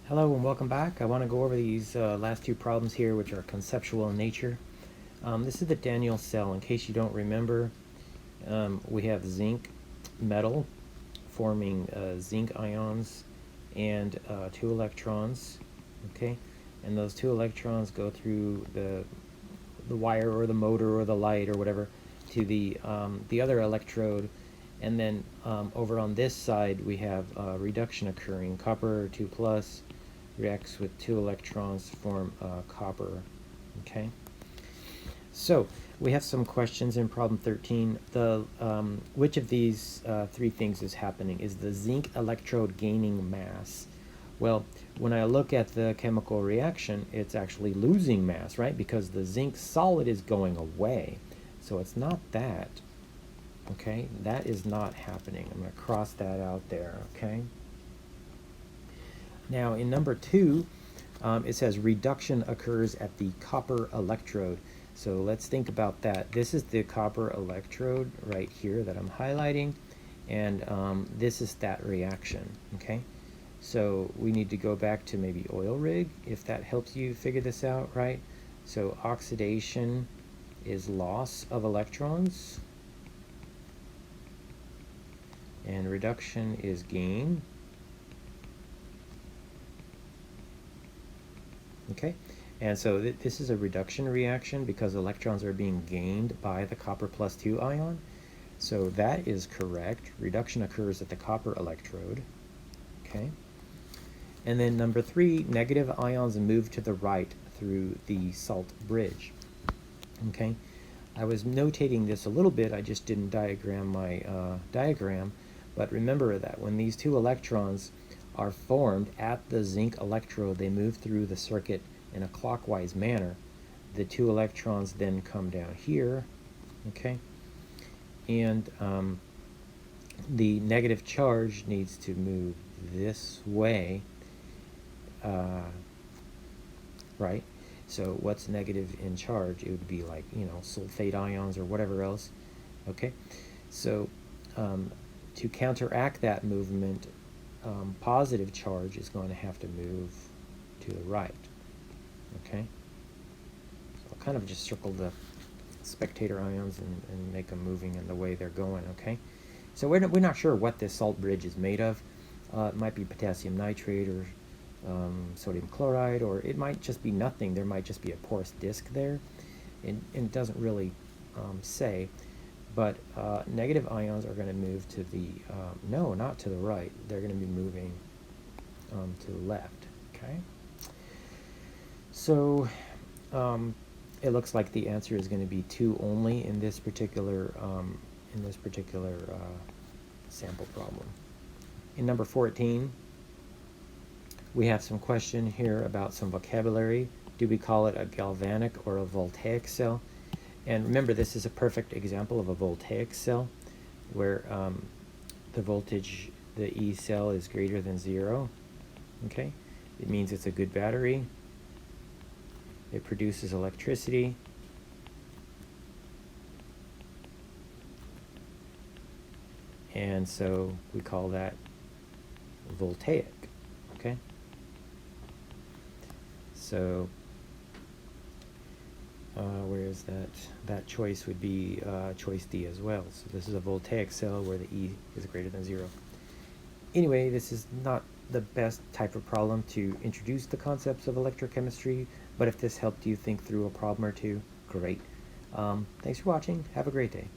Hello and welcome back. I want to go over these last two problems here, which are conceptual in nature. This is the Daniell cell. In case you don't remember, we have zinc metal forming zinc ions and two electrons. Okay, and those two electrons go through the wire or the motor or the light or whatever to the other electrode, and then over on this side we have reduction occurring. Copper 2 plus reacts with two electrons to form copper. Okay, so we have some questions in problem 13. Which of these three things is happening? Is the zinc electrode gaining mass? Well, when I look at the chemical reaction, it's actually losing mass, right? Because the zinc solid is going away. So it's not that. Okay, that is not happening. I'm going to cross that out there, okay? Now in number 2, it says reduction occurs at the copper electrode. So let's think about that. This is the copper electrode right here that I'm highlighting, and this is that reaction, okay? So we need to go back to maybe oil rig, if that helps you figure this out, right? So oxidation is loss of electrons, and reduction is gain. Okay, and so this is a reduction reaction because electrons are being gained by the copper plus 2 ion. So that is correct. Reduction occurs at the copper electrode. Okay, and then number 3, negative ions move to the right through the salt bridge. Okay, I was notating this a little bit. I just didn't diagram my diagram, but remember that when these two electrons are formed at the zinc electrode, they move through the circuit in a clockwise manner. The two electrons then come down here, okay? And the negative charge needs to move this way, right? So what's negative in charge? It would be like, sulfate ions or whatever else, okay? So to counteract that movement, positive charge is going to have to move to the right, okay? So I'll kind of just circle the spectator ions and make them moving in the way they're going, okay? So we're not sure what this salt bridge is made of. It might be potassium nitrate or sodium chloride, or it might just be nothing. There might just be a porous disc there, and it doesn't really say. But negative ions are going to move to the, no, not to the right. They're going to be moving to the left, okay? So it looks like the answer is going to be 2 only in this particular sample problem. In number 14, we have some question here about some vocabulary. Do we call it a galvanic or a voltaic cell? And remember, this is a perfect example of a voltaic cell where the voltage, the E cell, is greater than 0. Okay, it means it's a good battery. It produces electricity. And so we call that voltaic. Okay, so where is that? That choice would be choice D as well. So this is a voltaic cell where the E is greater than 0. Anyway, this is not the best type of problem to introduce the concepts of electrochemistry, but if this helped you think through a problem or two, great. Thanks for watching. Have a great day.